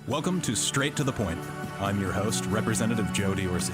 Welcome to Straight to the Point. I'm your host, Representative Joe Diorsi.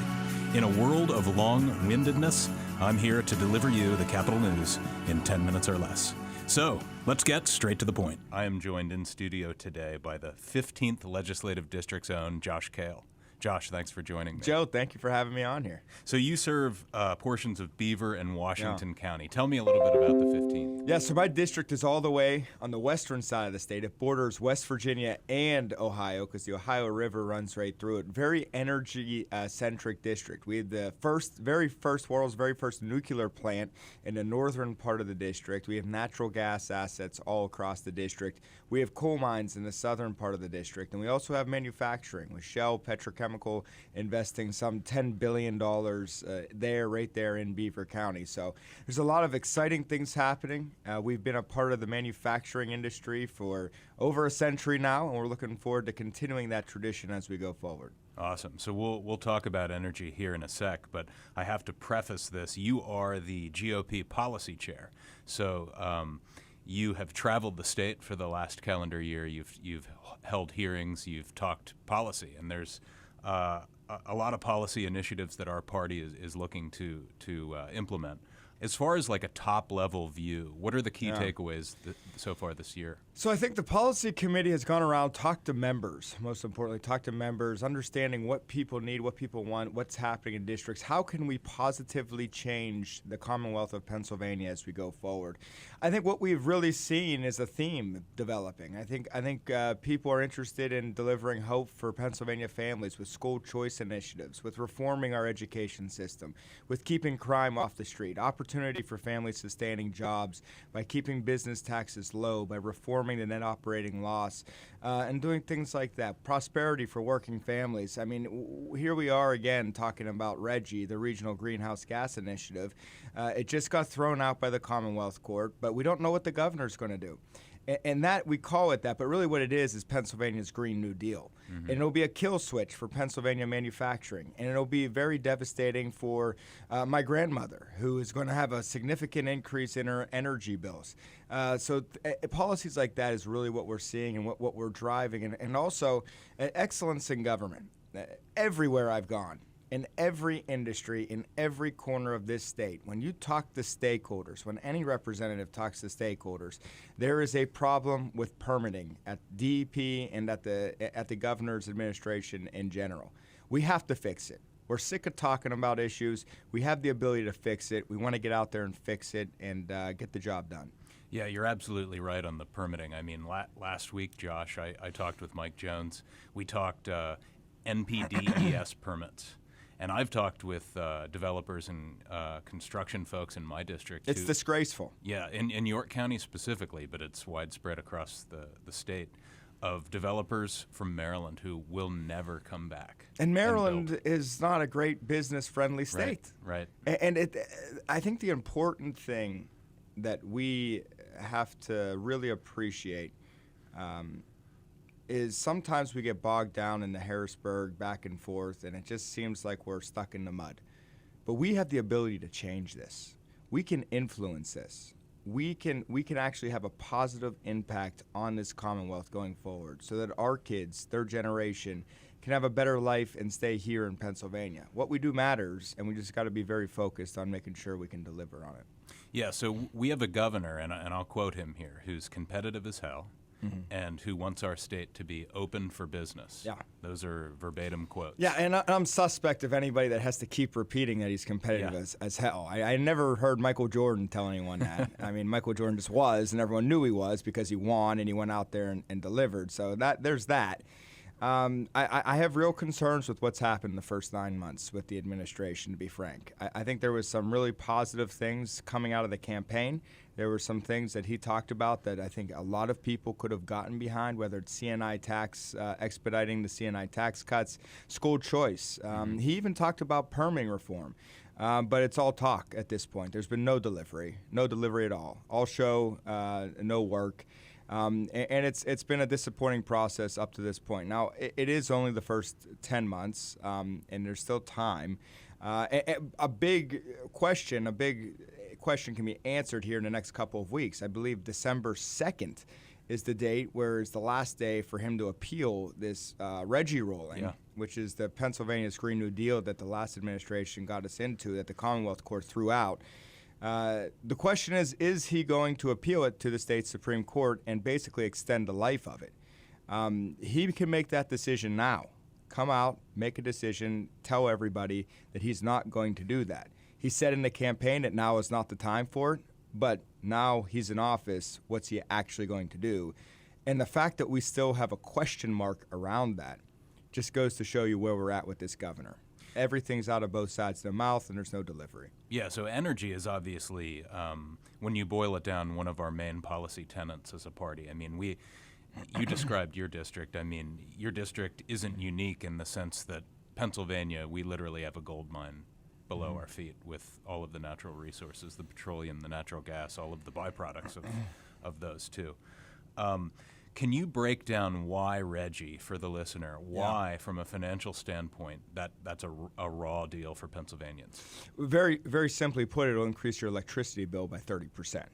In a world of long-windedness, I'm here to deliver you the capital news in 10 minutes or less. So, let's get straight to the point. I am joined in studio today by the 15th Legislative District's own Josh Kail. Josh, thanks for joining me. Joe, thank you for having me on here. So you serve portions of Beaver and Washington County. Tell me a little bit about the 15th. Yeah, so my district is all the way on the western side of the state. It borders West Virginia and Ohio because the Ohio River runs right through it. Very energy-centric district. We had the world's very first nuclear plant in the northern part of the district. We have natural gas assets all across the district. We have coal mines in the southern part of the district. And we also have manufacturing with Shell, Petrochemical, investing some $10 billion right there in Beaver County. So there's a lot of exciting things happening. We've been a part of the manufacturing industry for over a century now, and we're looking forward to continuing that tradition as we go forward. Awesome. So we'll talk about energy here in a sec, but I have to preface this. You are the GOP policy chair. So you have traveled the state for the last calendar year. You've held hearings. You've talked policy, and there's a lot of policy initiatives that our party is looking to implement. As far as like a top-level view, what are the key takeaways so far this year? So I think the policy committee has gone around, talked to members, most importantly, talked to members, understanding what people need, what people want, what's happening in districts. How can we positively change the Commonwealth of Pennsylvania as we go forward? I think what we've really seen is a theme developing. I think people are interested in delivering hope for Pennsylvania families with school choice initiatives, with reforming our education system, with keeping crime off the street, opportunity for family sustaining jobs by keeping business taxes low, by reforming the net operating loss, and doing things like that. Prosperity for working families. I mean, here we are again talking about RGGI, the Regional Greenhouse Gas Initiative. It just got thrown out by the Commonwealth Court, but we don't know what the governor's going to do. And that, we call it that, but really what it is Pennsylvania's Green New Deal. Mm-hmm. And it'll be a kill switch for Pennsylvania manufacturing. And it'll be very devastating for my grandmother, who is going to have a significant increase in her energy bills. So policies like that is really what we're seeing and what we're driving. And also excellence in government. Everywhere I've gone, in every industry, in every corner of this state, when you talk to stakeholders, when any representative talks to stakeholders, there is a problem with permitting at DEP and at the governor's administration in general. We have to fix it. We're sick of talking about issues. We have the ability to fix it. We want to get out there and fix it and get the job done. Yeah, you're absolutely right on the permitting. I mean, last week, Josh, I talked with Mike Jones. We talked NPDES permits. And I've talked with developers and construction folks in my district. It's disgraceful. Yeah, in York County specifically, but it's widespread across the state, of developers from Maryland who will never come back. And Maryland is not a great business-friendly state. Right. And I think the important thing that we have to really appreciate is sometimes we get bogged down in the Harrisburg back and forth, and it just seems like we're stuck in the mud. But we have the ability to change this. We can influence this. We can actually have a positive impact on this Commonwealth going forward so that our kids, their generation, can have a better life and stay here in Pennsylvania. What we do matters, and we just got to be very focused on making sure we can deliver on it. Yeah, so we have a governor, and I'll quote him here, who's competitive as hell. Mm-hmm. And who wants our state to be open for business. Yeah. Those are verbatim quotes. Yeah, and I'm suspect of anybody that has to keep repeating that he's competitive as hell. I never heard Michael Jordan tell anyone that. I mean, Michael Jordan just was, and everyone knew he was because he won and he went out there and delivered. So there's that. I have real concerns with what's happened in the first 9 months with the administration, to be frank. I think there was some really positive things coming out of the campaign. There were some things that he talked about that I think a lot of people could have gotten behind, whether it's CNI tax, expediting the CNI tax cuts, school choice. He even talked about permitting reform. But it's all talk at this point. There's been no delivery at all. All show, no work. And it's been a disappointing process up to this point. Now, it is only the first 10 months, and there's still time. A big question can be answered here in the next couple of weeks. I believe December 2nd is the date where it's the last day for him to appeal this RGGI ruling, which is the Pennsylvania's Green New Deal that the last administration got us into, that the Commonwealth Court threw out. The question is he going to appeal it to the state Supreme Court and basically extend the life of it? He can make that decision now. Come out, make a decision, tell everybody that he's not going to do that. He said in the campaign that now is not the time for it, but now he's in office, what's he actually going to do? And the fact that we still have a question mark around that just goes to show you where we're at with this governor. Everything's out of both sides of the mouth, and there's no delivery. Yeah, so energy is obviously, when you boil it down, one of our main policy tenets as a party. I mean, you described your district. I mean, your district isn't unique in the sense that Pennsylvania, we literally have a gold mine below our feet with all of the natural resources, the petroleum, the natural gas, all of the byproducts of those too. Can you break down why RGGI for the listener? Why, from a financial standpoint, that's a raw deal for Pennsylvanians? Very, very simply put, it'll increase your electricity bill by 30%.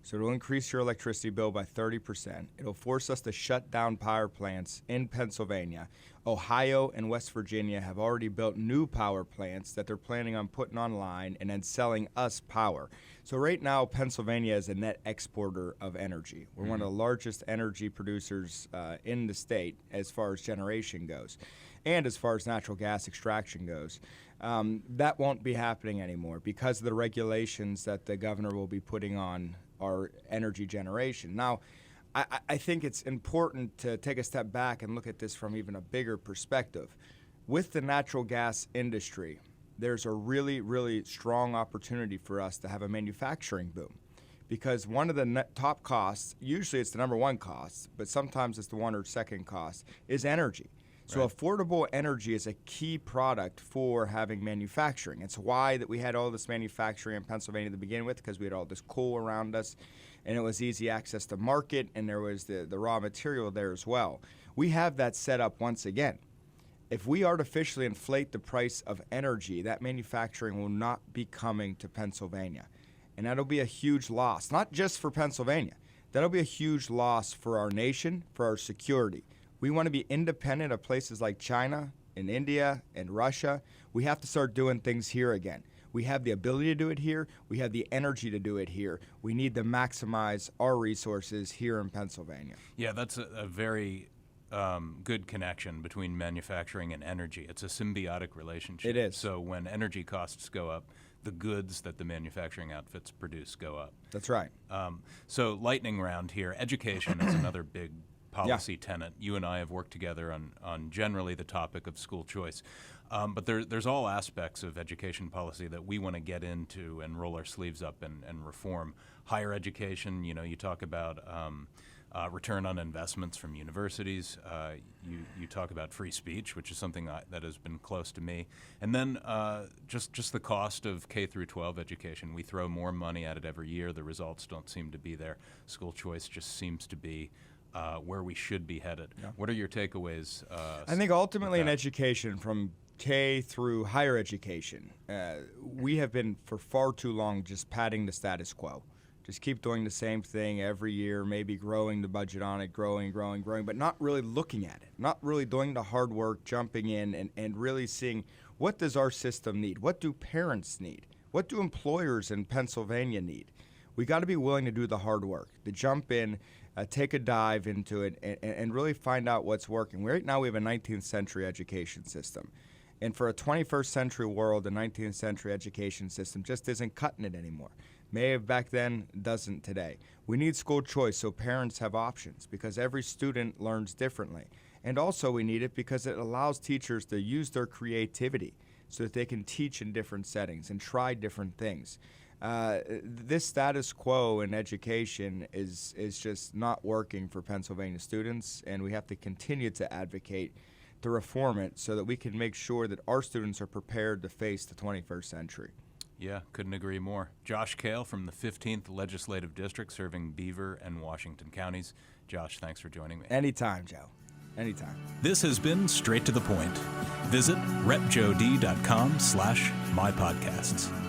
So it'll increase your electricity bill by 30%. It'll force us to shut down power plants in Pennsylvania. Ohio and West Virginia have already built new power plants that they're planning on putting online and then selling us power. So right now, Pennsylvania is a net exporter of energy. We're one of the largest energy producers in the state as far as generation goes, and as far as natural gas extraction goes. That won't be happening anymore because of the regulations that the governor will be putting on our energy generation. Now, I think it's important to take a step back and look at this from even a bigger perspective. With the natural gas industry, there's a really, really strong opportunity for us to have a manufacturing boom, because one of the top costs, usually it's the number one cost, but sometimes it's the one or second cost, is energy. So affordable energy is a key product for having manufacturing. It's why that we had all this manufacturing in Pennsylvania to begin with, because we had all this coal around us, and it was easy access to market, and there was the raw material there as well. We have that set up once again. If we artificially inflate the price of energy, that manufacturing will not be coming to Pennsylvania. And that'll be a huge loss, not just for Pennsylvania. That'll be a huge loss for our nation, for our security. We want to be independent of places like China and India and Russia. We have to start doing things here again. We have the ability to do it here. We have the energy to do it here. We need to maximize our resources here in Pennsylvania. Yeah, that's a very good connection between manufacturing and energy. It's a symbiotic relationship. It is. So when energy costs go up, the goods that the manufacturing outfits produce go up. That's right. So lightning round here. Education is another big policy tenet. You and I have worked together on generally the topic of school choice. But there's all aspects of education policy that we want to get into and roll our sleeves up and reform. Higher education, you talk about return on investments from universities. You talk about free speech, which is something that has been close to me. And then just the cost of K through 12 education. We throw more money at it every year. The results don't seem to be there. School choice just seems to be where we should be headed. What are your takeaways? I think ultimately in education, from K through higher education, we have been for far too long just padding the status quo. Just keep doing the same thing every year, maybe growing the budget on it, growing, but not really looking at it, not really doing the hard work, jumping in and really seeing what does our system need? What do parents need? What do employers in Pennsylvania need? We got to be willing to do the hard work, to jump in, take a dive into it, and really find out what's working. Right now we have a 19th century education system. And for a 21st century world, the 19th century education system just isn't cutting it anymore. May have back then, doesn't today. We need school choice so parents have options, because every student learns differently. And also we need it because it allows teachers to use their creativity so that they can teach in different settings and try different things. This status quo in education is just not working for Pennsylvania students, and we have to continue to advocate to reform it so that we can make sure that our students are prepared to face the 21st century. Yeah, couldn't agree more. Josh Kail from the 15th Legislative District, serving Beaver and Washington counties. Josh, thanks for joining me. Anytime, Joe. Anytime. This has been Straight to the Point. Visit repjod.com/mypodcasts.